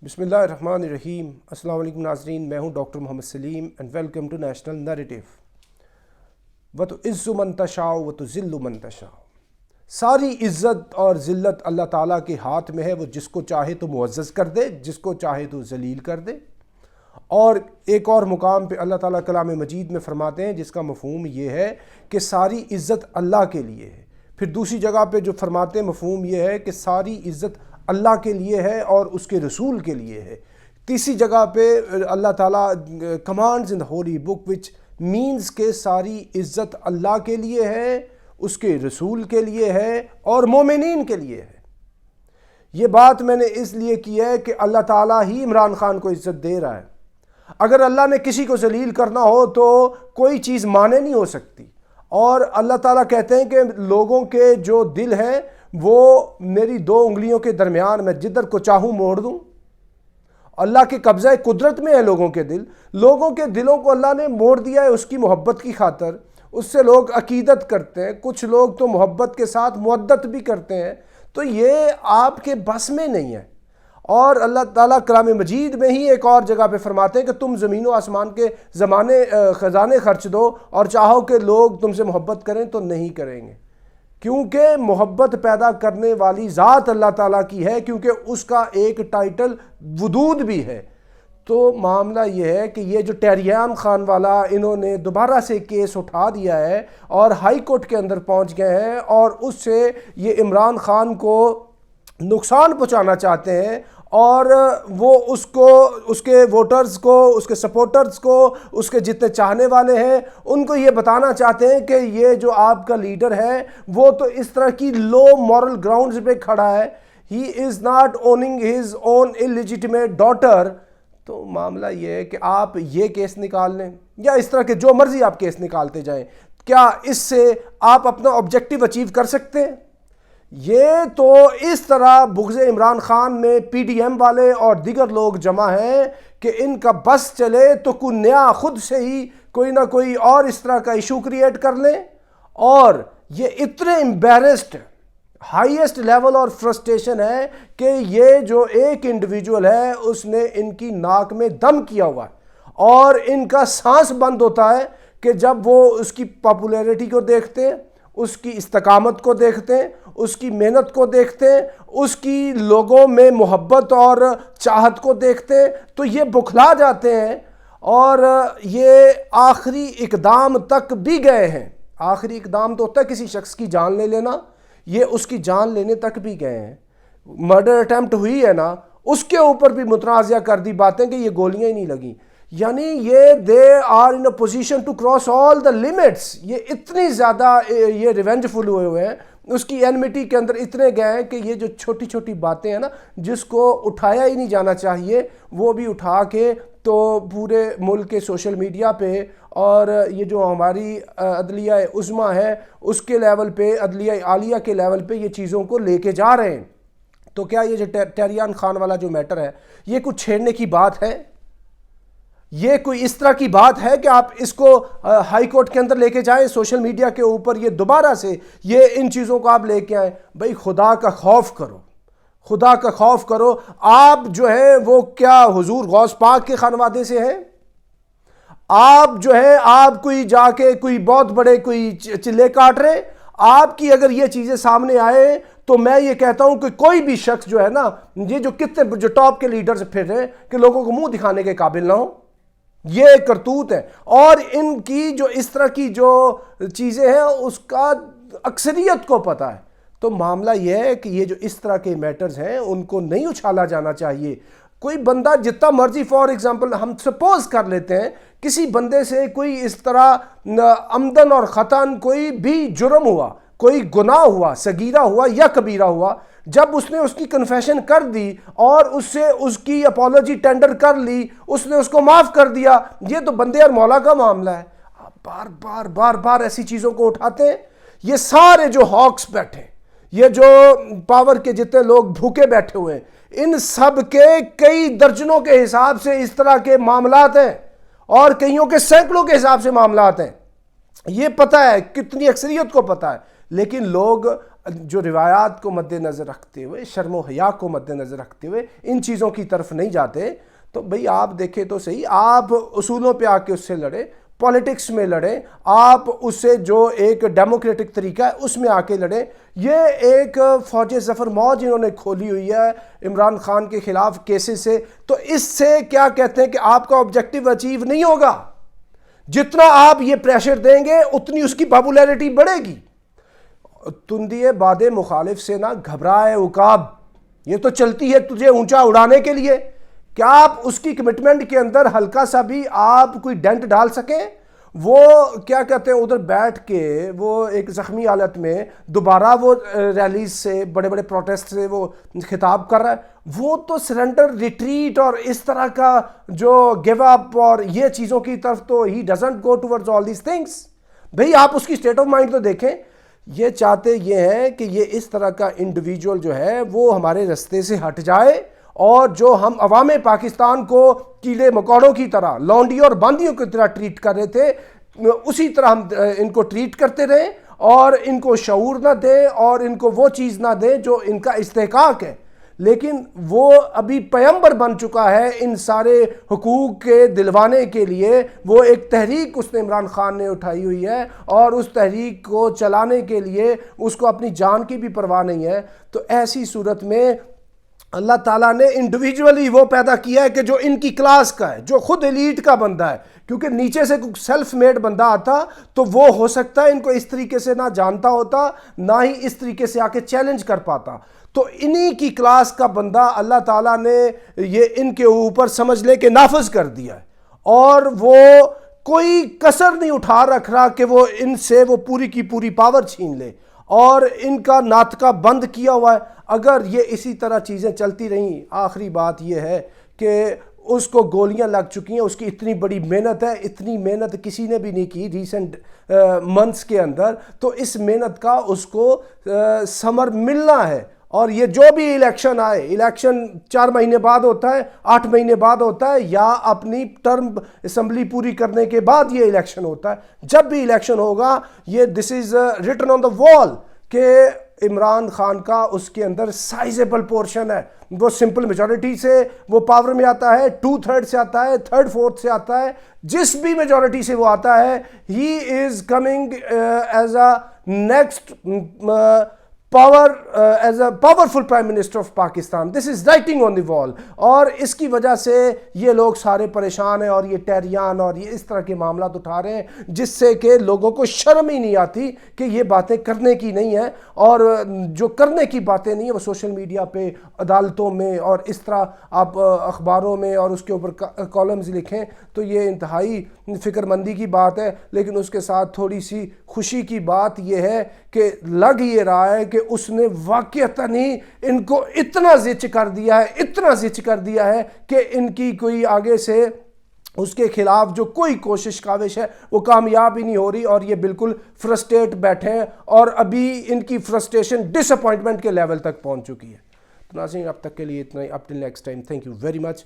بسم اللہ الرحمن الرحیم۔ السلام علیکم ناظرین، میں ہوں doctor Muhammad Saleem and welcome to national narrative. وَتُعِزُّ مَن تَشَاءُ وَتُذِلُّ مَن تَشَاءُ۔ ساری عزت اور ذلت اللہ تعالیٰ کے ہاتھ میں ہے، وہ جس کو چاہے تو معزز کر دے، جس کو چاہے تو ذلیل کر دے۔ اور ایک اور مقام پہ اللہ تعالیٰ کلام مجید میں فرماتے ہیں جس کا مفہوم یہ ہے کہ ساری عزت اللہ کے لیے ہے۔ پھر دوسری جگہ پہ جو فرماتے ہیں مفہوم یہ ہے کہ ساری عزت اللہ کے لیے ہے اور اس کے رسول کے لیے ہے۔ تیسری جگہ پہ اللہ تعالیٰ commands in the holy book وچ مینز کہ ساری عزت اللہ کے لیے ہے، اس کے رسول کے لیے ہے اور مومنین کے لیے ہے۔ یہ بات میں نے اس لیے کی ہے کہ اللہ تعالیٰ ہی عمران خان کو عزت دے رہا ہے۔ اگر اللہ نے کسی کو ذلیل کرنا ہو تو کوئی چیز مانے نہیں ہو سکتی، اور اللہ تعالیٰ کہتے ہیں کہ لوگوں کے جو دل ہیں وہ میری دو انگلیوں کے درمیان، میں جدھر کو چاہوں موڑ دوں۔ اللہ کے قبضہ قدرت میں ہے لوگوں کے دل، لوگوں کے دلوں کو اللہ نے موڑ دیا ہے اس کی محبت کی خاطر۔ اس سے لوگ عقیدت کرتے ہیں، کچھ لوگ تو محبت کے ساتھ مودت بھی کرتے ہیں، تو یہ آپ کے بس میں نہیں ہے۔ اور اللہ تعالیٰ کلام مجید میں ہی ایک اور جگہ پہ فرماتے ہیں کہ تم زمین و آسمان کے خزانے خرچ دو اور چاہو کہ لوگ تم سے محبت کریں تو نہیں کریں گے، کیونکہ محبت پیدا کرنے والی ذات اللہ تعالیٰ کی ہے، کیونکہ اس کا ایک ٹائٹل ودود بھی ہے۔ تو معاملہ یہ ہے کہ یہ جو ٹیریان خان والا انہوں نے دوبارہ سے کیس اٹھا دیا ہے اور ہائی کورٹ کے اندر پہنچ گئے ہیں، اور اس سے یہ عمران خان کو نقصان پہنچانا چاہتے ہیں، اور وہ اس کے ووٹرز کو، اس کے سپورٹرز کو، اس کے جتنے چاہنے والے ہیں ان کو یہ بتانا چاہتے ہیں کہ یہ جو آپ کا لیڈر ہے وہ تو اس طرح کی لو مورل گراؤنڈز پہ کھڑا ہے، he is not owning his own illegitimate daughter. تو معاملہ یہ ہے کہ آپ یہ کیس نکال لیں یا اس طرح کے جو مرضی آپ کیس نکالتے جائیں، کیا اس سے آپ اپنا آبجیکٹیو اچیو کر سکتے ہیں؟ یہ تو اس طرح بغض عمران خان میں پی ڈی ایم والے اور دیگر لوگ جمع ہیں کہ ان کا بس چلے تو کوئی نیا خود سے ہی کوئی نہ کوئی اور اس طرح کا ایشو کریٹ کر لیں، اور یہ اتنے امبیرسڈ ہائیسٹ لیول اور فرسٹریشن ہے کہ یہ جو ایک انڈیویجول ہے اس نے ان کی ناک میں دم کیا ہوا ہے، اور ان کا سانس بند ہوتا ہے کہ جب وہ اس کی پاپولیرٹی کو دیکھتے ہیں، اس کی استقامت کو دیکھتے ہیں، اس کی محنت کو دیکھتے ہیں، اس کی لوگوں میں محبت اور چاہت کو دیکھتے ہیں، تو یہ بکھلا جاتے ہیں اور یہ آخری اقدام تک بھی گئے ہیں۔ آخری اقدام تو ہوتا ہے کسی شخص کی جان لے لینا، یہ اس کی جان لینے تک بھی گئے ہیں۔ مرڈر اٹیمپٹ ہوئی ہے نا، اس کے اوپر بھی متنازع کر دی باتیں کہ یہ گولیاں ہی نہیں لگیں، یعنی یہ they are in a position to cross all the limits. یہ اتنی زیادہ یہ ریونجفل ہوئے ہیں، اس کی اینمٹی کے اندر اتنے گئے ہیں کہ یہ جو چھوٹی چھوٹی باتیں ہیں نا جس کو اٹھایا ہی نہیں جانا چاہیے، وہ بھی اٹھا کے تو پورے ملک کے سوشل میڈیا پہ، اور یہ جو ہماری عدلیہ عظمیٰ ہے اس کے لیول پہ، عدلیہ عالیہ کے لیول پہ یہ چیزوں کو لے کے جا رہے ہیں۔ تو کیا یہ جو ٹیریان خان والا جو میٹر ہے یہ کچھ چھیڑنے کی بات ہے؟ یہ کوئی اس طرح کی بات ہے کہ آپ اس کو ہائی کورٹ کے اندر لے کے جائیں، سوشل میڈیا کے اوپر یہ دوبارہ سے یہ ان چیزوں کو آپ لے کے آئیں؟ بھائی خدا کا خوف کرو، خدا کا خوف کرو۔ آپ جو ہے وہ کیا حضور غوث پاک کے خانوادے سے ہیں؟ آپ جو ہے آپ کوئی جا کے کوئی بہت بڑے کوئی چلے کاٹ رہے؟ آپ کی اگر یہ چیزیں سامنے آئے تو میں یہ کہتا ہوں کہ کوئی بھی شخص جو ہے نا، یہ جو کتنے جو ٹاپ کے لیڈرز پھر رہے ہیں کہ لوگوں کو منہ دکھانے کے قابل نہ ہو، یہ کرتوت ہے۔ اور ان کی جو اس طرح کی جو چیزیں ہیں اس کا اکثریت کو پتہ ہے۔ تو معاملہ یہ ہے کہ یہ جو اس طرح کے میٹرز ہیں ان کو نہیں اچھالا جانا چاہیے۔ کوئی بندہ جتنا مرضی، فار ایگزامپل ہم سپوز کر لیتے ہیں کسی بندے سے کوئی اس طرح عمدن اور خطاً کوئی بھی جرم ہوا، کوئی گناہ ہوا، صغیرہ ہوا یا کبیرہ ہوا، جب اس نے اس کی کنفیشن کر دی اور اس سے اس کی اپالوجی ٹینڈر کر لی، اس نے اس کو معاف کر دیا، یہ تو بندے اور مولا کا معاملہ ہے۔ آپ بار بار ایسی چیزوں کو اٹھاتے ہیں۔ یہ سارے جو ہاکس بیٹھے، یہ جو پاور کے جتنے لوگ بھوکے بیٹھے ہوئے ہیں، ان سب کے کئی درجنوں کے حساب سے اس طرح کے معاملات ہیں، اور کئیوں کے سینکڑوں کے حساب سے معاملات ہیں۔ یہ پتہ ہے، کتنی اکثریت کو پتہ ہے، لیکن لوگ جو روایات کو مد نظر رکھتے ہوئے، شرم و حیا کو مد نظر رکھتے ہوئے ان چیزوں کی طرف نہیں جاتے، تو بھئی آپ دیکھیں تو صحیح، آپ اصولوں پہ آ کے اس سے لڑیں، پولیٹکس میں لڑیں، آپ اس سے جو ایک ڈیموکریٹک طریقہ ہے اس میں آ کے لڑیں۔ یہ ایک فوج ظفر موج انہوں نے کھولی ہوئی ہے عمران خان کے خلاف کیسز سے، تو اس سے کیا کہتے ہیں کہ آپ کا آبجیکٹیو اچیو نہیں ہوگا۔ جتنا آپ یہ پریشر دیں گے اتنی اس کی پاپولیرٹی بڑھے گی۔ تندی باد مخالف سے نہ گھبرائے عقاب، یہ تو چلتی ہے تجھے اونچا اڑانے کے لیے، کیا آپ اس کی کمٹمنٹ کے اندر ہلکا سا بھی آپ کوئی ڈنٹ ڈال سکیں؟ وہ کیا کہتے ہیں ادھر بیٹھ کے وہ ایک زخمی حالت میں دوبارہ وہ ریلیز سے بڑے بڑے پروٹیسٹ سے وہ خطاب کر رہا ہے، وہ تو سرنڈر، ریٹریٹ اور اس طرح کا جو گیو اپ اور یہ چیزوں کی طرف تو he doesn't go towards all these things. بھئی آپ اس کی سٹیٹ آف مائنڈ تو دیکھیں، یہ چاہتے یہ ہیں کہ یہ اس طرح کا انڈیویجول جو ہے وہ ہمارے رستے سے ہٹ جائے، اور جو ہم عوام پاکستان کو کیڑے مکوڑوں کی طرح، لونڈیوں اور باندیوں کی طرح ٹریٹ کر رہے تھے، اسی طرح ہم ان کو ٹریٹ کرتے رہیں، اور ان کو شعور نہ دیں اور ان کو وہ چیز نہ دیں جو ان کا استحقاق ہے۔ لیکن وہ ابھی پیمبر بن چکا ہے ان سارے حقوق کے دلوانے کے لیے، وہ ایک تحریک اس نے عمران خان نے اٹھائی ہوئی ہے، اور اس تحریک کو چلانے کے لیے اس کو اپنی جان کی بھی پرواہ نہیں ہے۔ تو ایسی صورت میں اللہ تعالیٰ نے انڈیویجولی وہ پیدا کیا ہے کہ جو ان کی کلاس کا ہے، جو خود ایلیٹ کا بندہ ہے، کیونکہ نیچے سے کوئی سیلف میڈ بندہ آتا تو وہ ہو سکتا ہے ان کو اس طریقے سے نہ جانتا ہوتا، نہ ہی اس طریقے سے آ کے چیلنج کر پاتا۔ تو انہی کی کلاس کا بندہ اللہ تعالیٰ نے یہ ان کے اوپر سمجھ لے کہ نافذ کر دیا ہے، اور وہ کوئی کسر نہیں اٹھا رکھ رہا کہ وہ ان سے وہ پوری کی پوری پاور چھین لے، اور ان کا ناطقہ بند کیا ہوا ہے۔ اگر یہ اسی طرح چیزیں چلتی رہیں، آخری بات یہ ہے کہ اس کو گولیاں لگ چکی ہیں، اس کی اتنی بڑی محنت ہے، اتنی محنت کسی نے بھی نہیں کی ریسنٹ منتھس کے اندر، تو اس محنت کا اس کو ثمر ملنا ہے۔ اور یہ جو بھی الیکشن آئے، الیکشن 4 مہینے بعد ہوتا ہے، 8 مہینے بعد ہوتا ہے، یا اپنی ٹرم اسمبلی پوری کرنے کے بعد یہ الیکشن ہوتا ہے، جب بھی الیکشن ہوگا یہ دس از ریٹن آن دا وال کہ عمران خان کا اس کے اندر سائزیبل پورشن ہے، وہ سمپل میجورٹی سے وہ پاور میں آتا ہے، 2/3 سے آتا ہے، 1/3 سے آتا ہے، جس بھی میجورٹی سے وہ آتا ہے، he is coming as a next power, as a powerful prime minister of Pakistan. This is writing on the wall, اور اس کی وجہ سے یہ لوگ سارے پریشان ہیں، اور یہ ٹیریان اور یہ اس طرح کے معاملات اٹھا رہے ہیں جس سے کہ لوگوں کو شرم ہی نہیں آتی کہ یہ باتیں کرنے کی نہیں ہیں، اور جو کرنے کی باتیں نہیں ہیں وہ سوشل میڈیا پہ، عدالتوں میں، اور اس طرح آپ اخباروں میں اور اس کے اوپر کالمز لکھیں، تو یہ انتہائی فکر مندی کی بات ہے۔ لیکن اس کے ساتھ تھوڑی سی خوشی کی بات یہ ہے کہ لگ یہ رہا ہے کہ اس نے واقعتاً ہی ان کو اتنا زچ کر دیا ہے، اتنا زچ کر دیا ہے کہ ان کی کوئی آگے سے اس کے خلاف جو کوئی کوشش کاوش ہے وہ کامیاب ہی نہیں ہو رہی، اور یہ بالکل فرسٹریٹ بیٹھے ہیں، اور ابھی ان کی فرسٹریشن ڈس اپوائنٹمنٹ کے لیول تک پہنچ چکی ہے۔ تو ناظرین اب تک کے لیے اتنا ہی، up till next time, thank you very much.